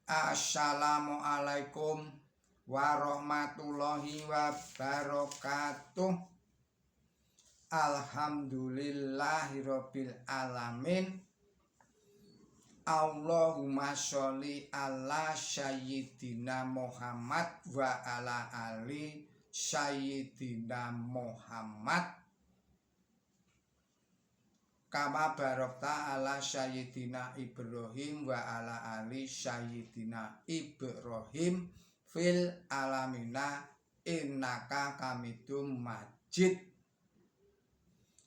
Assalamualaikum warahmatullahi wabarakatuh. Alhamdulillahirabbil alamin. Allahumma sholli ala sayyidina Muhammad wa ala ali sayyidina Muhammad. Kama barokta ala sayyidina Ibrahim wa ala ali sayyidina Ibrahim fil alamina innaka hamidum majid.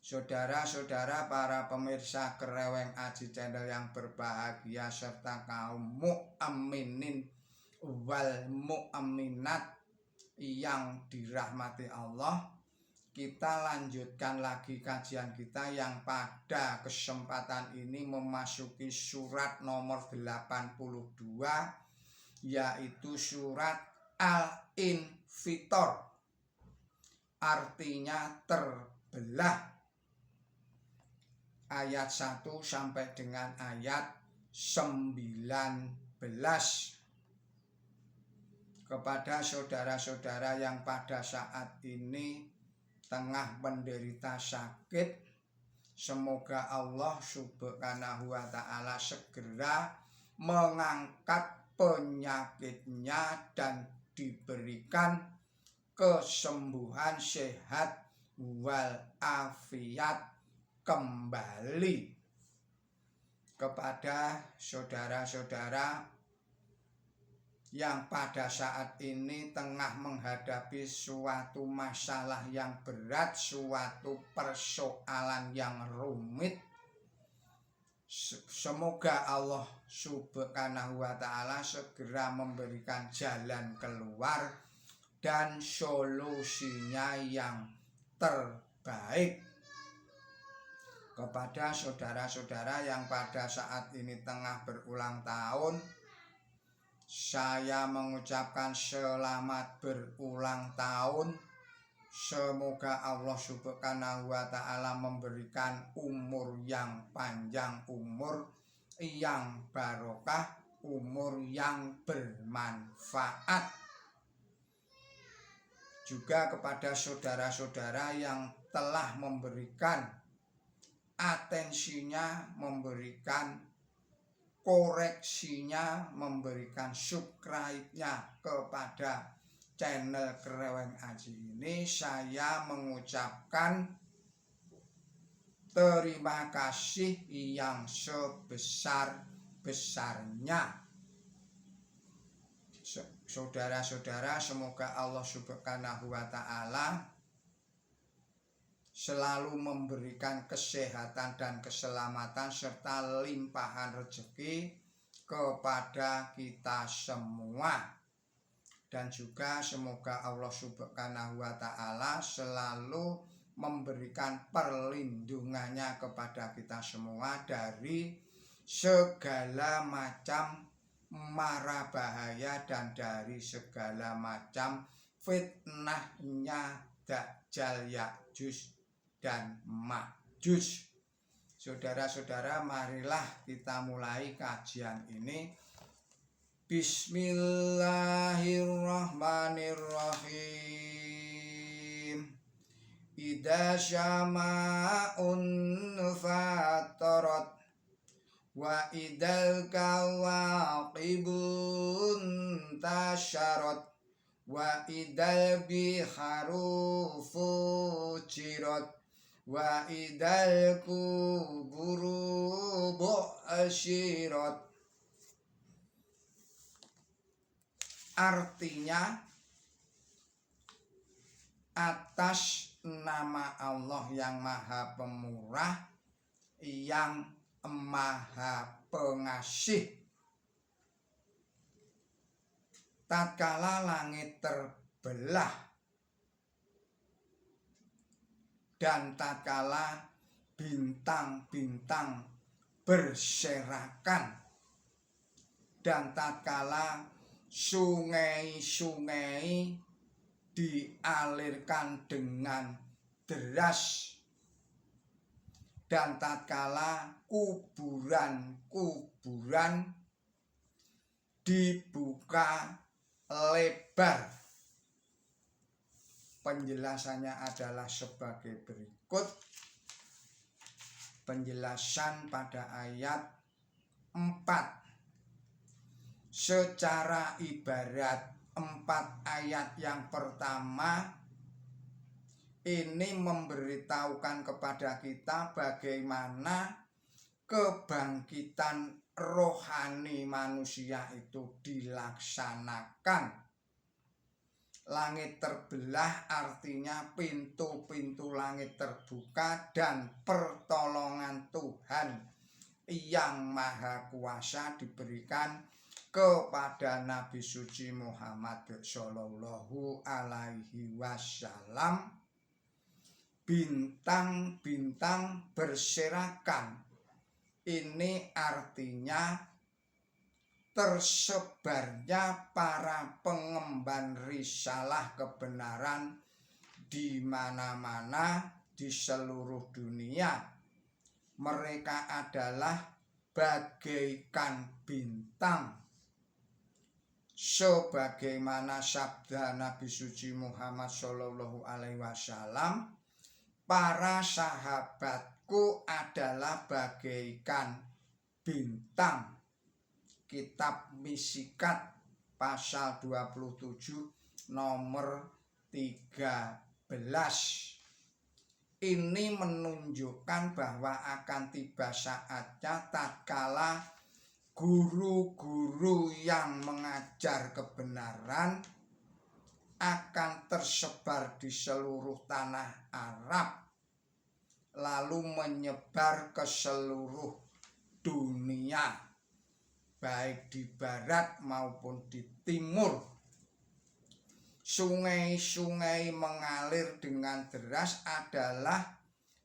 Saudara-saudara para pemirsa Kereweng Aji Channel yang berbahagia serta kaum mukminin wal mukminat yang dirahmati Allah, kita lanjutkan lagi kajian kita yang pada kesempatan ini memasuki surat nomor 82, yaitu surat Al-Infitor, artinya terbelah, ayat 1 sampai dengan ayat 19. Kepada saudara-saudara yang pada saat ini tengah menderita sakit, semoga Allah Subhanahu wa ta'ala segera mengangkat penyakitnya dan diberikan kesembuhan, sehat wal afiat kembali. Kepada saudara-saudara yang pada saat ini tengah menghadapi suatu masalah yang berat, suatu persoalan yang rumit, semoga Allah Subhanahu wa ta'ala segera memberikan jalan keluar dan solusinya yang terbaik. Kepada saudara-saudara yang pada saat ini tengah berulang tahun, saya mengucapkan selamat berulang tahun. Semoga Allah Subhanahu wa ta'ala memberikan umur yang panjang, umur yang barokah, umur yang bermanfaat. Juga kepada saudara-saudara yang telah memberikan atensinya, memberikan koreksinya, memberikan subscribe-nya kepada channel Kereweng Aji ini, saya mengucapkan terima kasih yang sebesar-besarnya. Saudara-saudara, semoga Allah Subhanahu wa ta'ala selalu memberikan kesehatan dan keselamatan serta limpahan rezeki kepada kita semua. Dan juga semoga Allah Subhanahu wa ta'ala selalu memberikan perlindungannya kepada kita semua dari segala macam mara bahaya dan dari segala macam fitnahnya Dajjal, Ya'juj dan Ma'juj. Saudara-saudara, marilah kita mulai kajian ini. Bismillahirrahmanirrahim. Idza syama'un fatarat wa idzal kawaqibun tasyarat wa idzal biharu fujirat wa idal kuburu bu'asyirat. Artinya, atas nama Allah yang maha pemurah, yang maha pengasih, tatkala langit terbelah dan tatkala bintang-bintang berserakan dan tatkala sungai-sungai dialirkan dengan deras dan tatkala kuburan-kuburan dibuka lebar. Penjelasannya adalah sebagai berikut. Penjelasan pada ayat 4. Secara ibarat 4 ayat yang pertama ini memberitahukan kepada kita bagaimana kebangkitan rohani manusia itu dilaksanakan. Langit terbelah artinya pintu-pintu langit terbuka dan pertolongan Tuhan yang Maha Kuasa diberikan kepada Nabi suci Muhammad Shallallahu Alaihi Wasallam. Bintang-bintang berserakan. Ini artinya tersebarnya para pengemban risalah kebenaran di mana-mana di seluruh dunia. Mereka adalah bagaikan bintang. Sebagaimana sabda Nabi suci Muhammad Shallallahu Alaihi Wasallam, para sahabatku adalah bagaikan bintang. Kitab Misikat pasal 27 nomor 13. Ini menunjukkan bahwa akan tiba saatnya tatkala guru-guru yang mengajar kebenaran akan tersebar di seluruh tanah Arab, lalu menyebar ke seluruh dunia, baik di barat maupun di timur. Sungai-sungai mengalir dengan deras adalah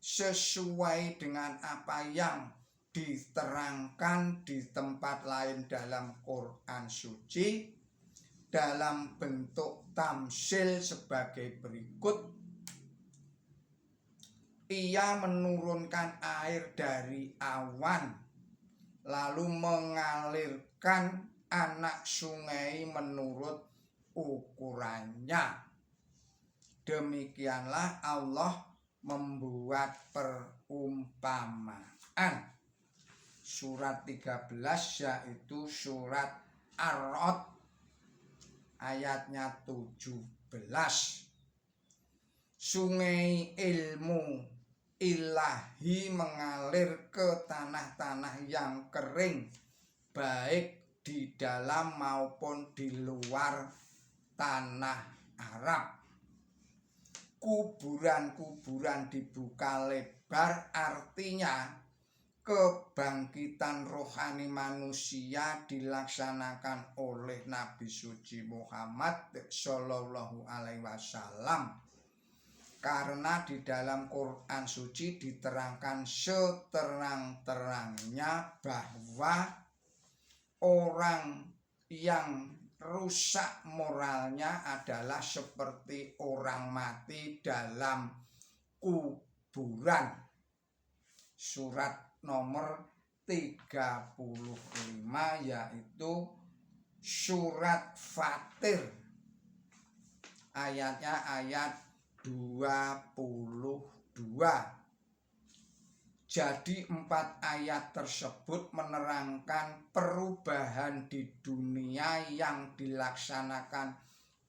sesuai dengan apa yang diterangkan di tempat lain dalam Quran suci dalam bentuk tamsil sebagai berikut. Ia menurunkan air dari awan lalu mengalirkan anak sungai menurut ukurannya. Demikianlah Allah membuat perumpamaan. Surat 13 yaitu surat Ar-Ra'd ayatnya 17. Sungai ilmu ilahi mengalir ke tanah-tanah yang kering, baik di dalam maupun di luar tanah Arab. Kuburan-kuburan dibuka lebar artinya kebangkitan rohani manusia dilaksanakan oleh Nabi suci Muhammad Shallallahu Alaihi Wasallam. Karena di dalam Quran suci diterangkan seterang-terangnya bahwa orang yang rusak moralnya adalah seperti orang mati dalam kuburan. Surat nomor 35 yaitu surat Fatir. Ayatnya ayat 22. Jadi 4 ayat tersebut menerangkan perubahan di dunia yang dilaksanakan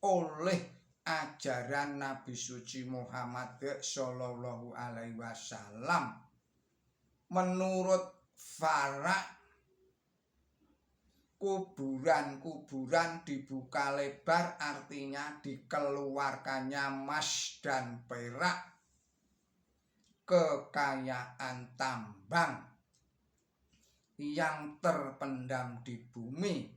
oleh ajaran Nabi suci Muhammad Shallallahu Alaihi Wasallam. Menurut Farak, kuburan-kuburan dibuka lebar artinya dikeluarkannya emas dan perak, kekayaan tambang yang terpendam di bumi.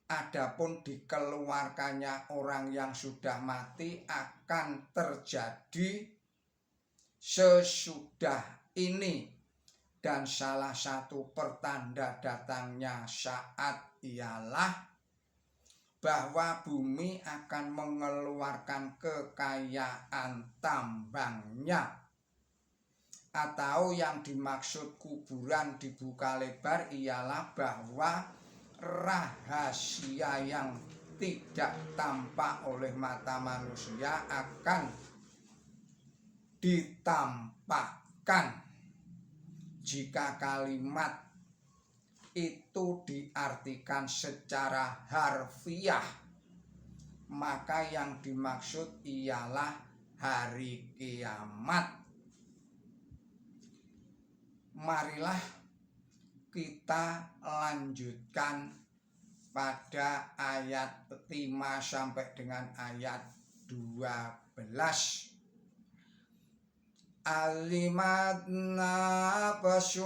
Adapun dikeluarkannya orang yang sudah mati akan terjadi sesudah ini. Dan salah satu pertanda datangnya saat ialah bahwa bumi akan mengeluarkan kekayaan tambangnya. Atau yang dimaksud kuburan dibuka lebar ialah bahwa rahasia yang tidak tampak oleh mata manusia akan ditampakkan jika kalimat itu diartikan secara harfiah, maka yang dimaksud ialah hari kiamat. Marilah kita lanjutkan pada ayat 5 sampai dengan ayat 12. Alimat nafsum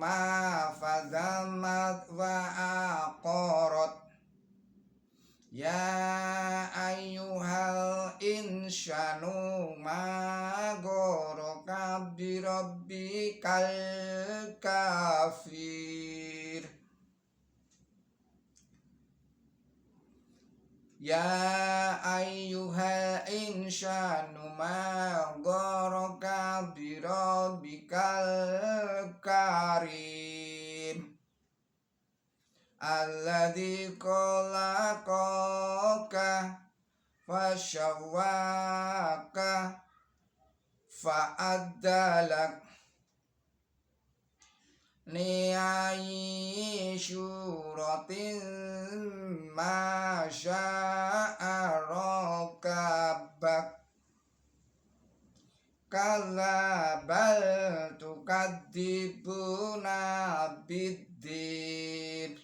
ma fadamat wa aqarat. Ya ayyuhal insanu ma ghuraka bi rabbikal kafir. Ya ayyuhal insanu ma ghuraka bi rabbikal karim. Alladzi khalaqaka fasawwaka fa'adalak. Ni'ayi syuratin ma sya'a rakabak. Kalla bal tukadzibuna biddin.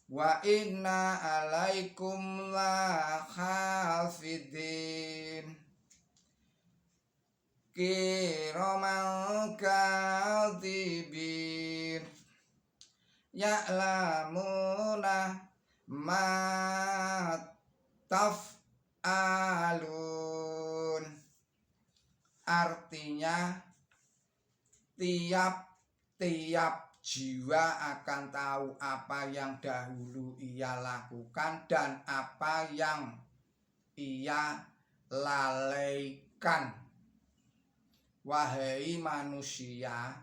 Wa inna alaikum la hafidin kiraman katibin ya'lamuna ma taf'alun. Artinya tiap-tiap jiwa akan tahu apa yang dahulu ia lakukan dan apa yang ia lalaikan. Wahai manusia,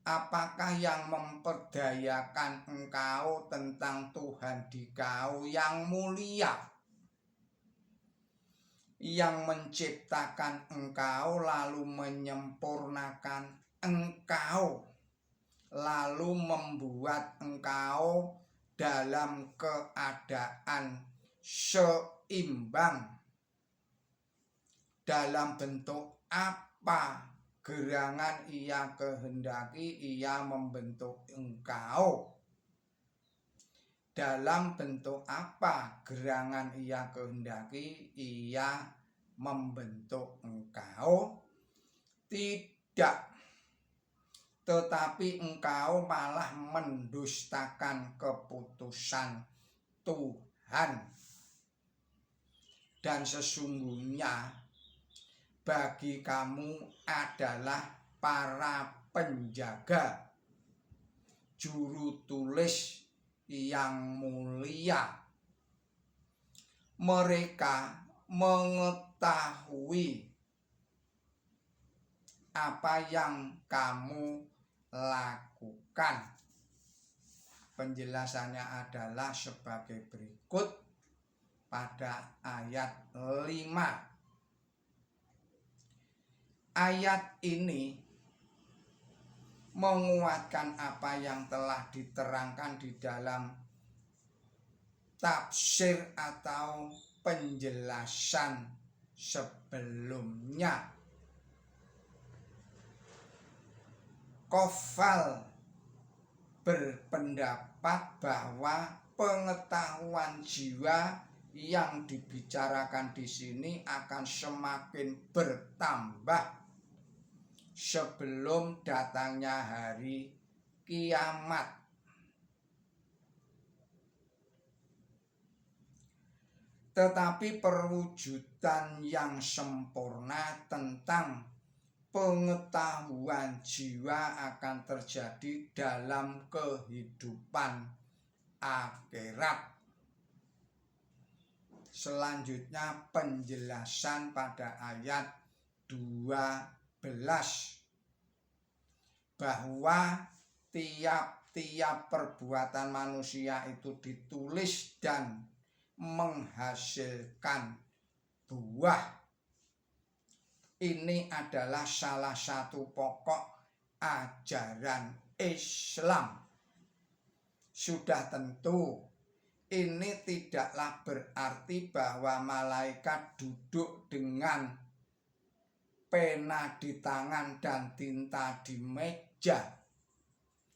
apakah yang memperdayakan engkau tentang Tuhan dikau yang mulia, yang menciptakan engkau lalu menyempurnakan engkau, lalu membuat engkau dalam keadaan seimbang? Dalam bentuk apa gerangan ia kehendaki, ia membentuk engkau. Dalam bentuk apa gerangan ia kehendaki, ia membentuk engkau? Tidak. Tetapi engkau malah mendustakan keputusan Tuhan. Dan sesungguhnya bagi kamu adalah para penjaga, juru tulis yang mulia. Mereka mengetahui apa yang kamu lakukan. Penjelasannya adalah sebagai berikut pada ayat 5. Ayat ini menguatkan apa yang telah diterangkan di dalam tafsir atau penjelasan sebelumnya. Qofal berpendapat bahwa pengetahuan jiwa yang dibicarakan di sini akan semakin bertambah sebelum datangnya hari kiamat. Tetapi perwujudan yang sempurna tentang pengetahuan jiwa akan terjadi dalam kehidupan akhirat. Selanjutnya penjelasan pada ayat 12 bahwa tiap tiap perbuatan manusia itu ditulis dan menghasilkan buah. Ini adalah salah satu pokok ajaran Islam. Sudah tentu ini tidaklah berarti bahwa malaikat duduk dengan pena di tangan dan tinta di meja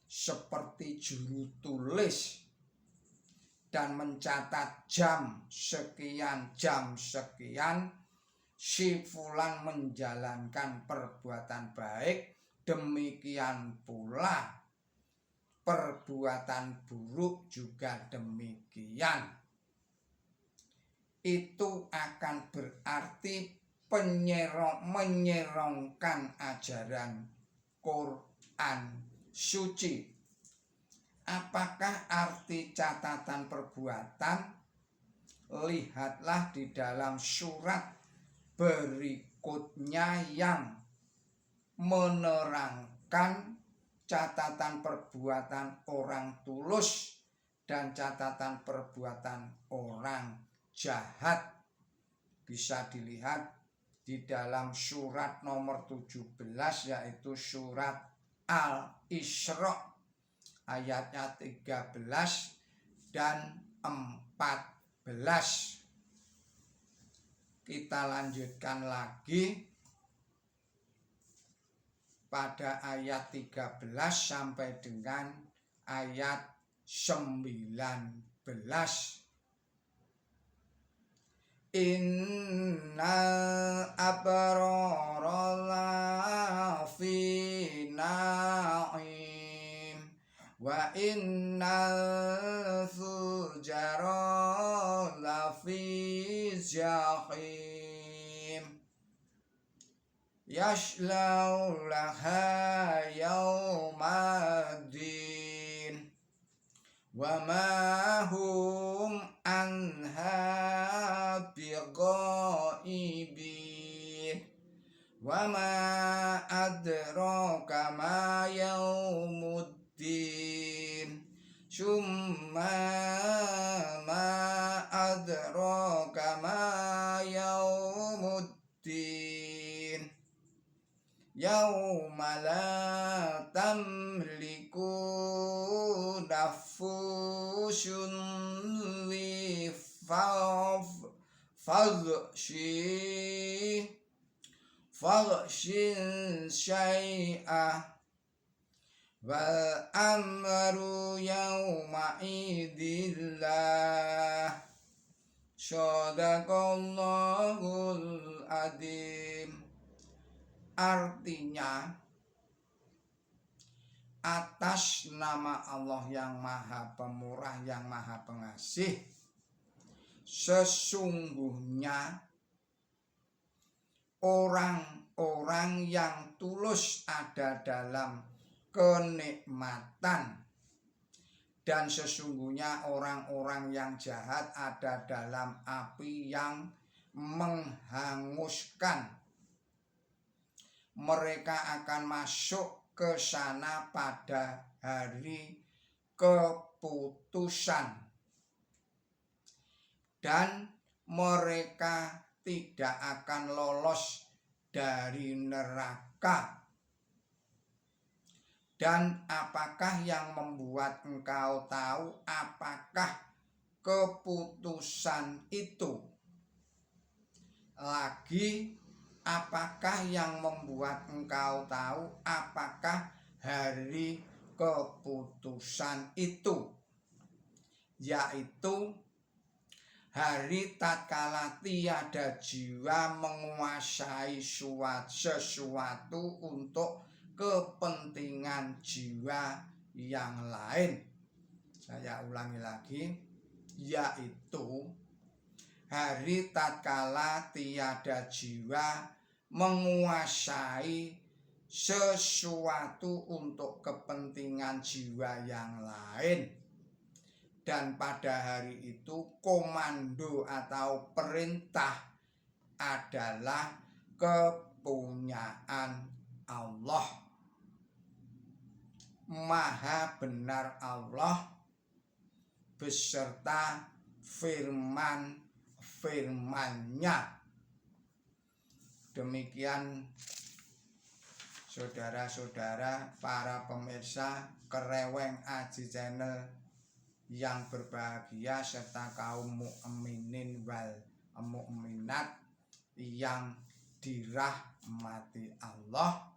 seperti juru tulis dan mencatat jam sekian si fulan menjalankan perbuatan baik, demikian pula perbuatan buruk juga demikian. Itu akan berarti menyerongkan ajaran Quran suci. Apakah arti catatan perbuatan? Lihatlah di dalam surat berikutnya yang menerangkan catatan perbuatan orang tulus dan catatan perbuatan orang jahat. Bisa dilihat di dalam surat nomor 17, yaitu surat Al-Isra ayatnya 13 dan 14. Kita lanjutkan lagi pada ayat 13 sampai dengan ayat 19. Innal abrara lafi na'im wa innal fujara lafi jahim yaslaulaha yaumaddin wa ma hum anha biqaibin wa ma adraka ma yaumuddin summa ma adraka ma yaumuddin yauma la tamliku nafsun li faghshin syai'ah wal amru yauma idillah. Shadaqallahul adzim. Artinya, atas nama Allah yang Maha Pemurah, yang Maha Pengasih, sesungguhnya orang-orang yang tulus ada dalam kenikmatan, dan sesungguhnya orang-orang yang jahat ada dalam api yang menghanguskan. Mereka akan masuk ke sana pada hari keputusan, dan mereka tidak akan lolos dari neraka. Dan apakah yang membuat engkau tahu apakah keputusan itu? Lagi, apakah yang membuat engkau tahu apakah hari keputusan itu? Yaitu hari tatkala tiada jiwa menguasai sesuatu untuk kepentingan jiwa yang lain. Saya ulangi lagi, yaitu hari tatkala tiada jiwa menguasai sesuatu untuk kepentingan jiwa yang lain, dan pada hari itu komando atau perintah adalah kepunyaan Allah. Maha benar Allah beserta firman-firman-Nya. Demikian saudara-saudara para pemirsa Kereweng Aji Channel yang berbahagia serta kaum mukminin wal mukminat yang dirahmati Allah.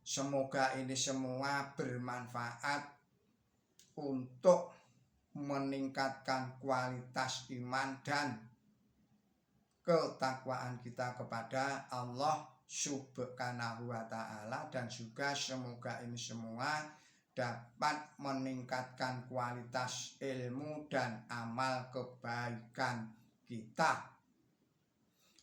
Semoga ini semua bermanfaat untuk meningkatkan kualitas iman dan ketakwaan kita kepada Allah Subhanahu wa ta'ala, dan juga semoga ini semua dapat meningkatkan kualitas ilmu dan amal kebaikan kita.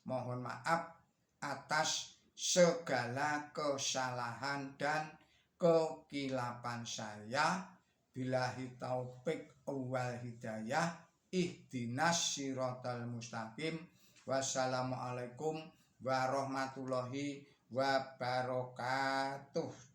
Mohon maaf atas segala kesalahan dan kekilapan saya. Billahi taufik wal hidayah. Ihdinas siratal mustaqim. Wassalamualaikum warahmatullahi wabarakatuh.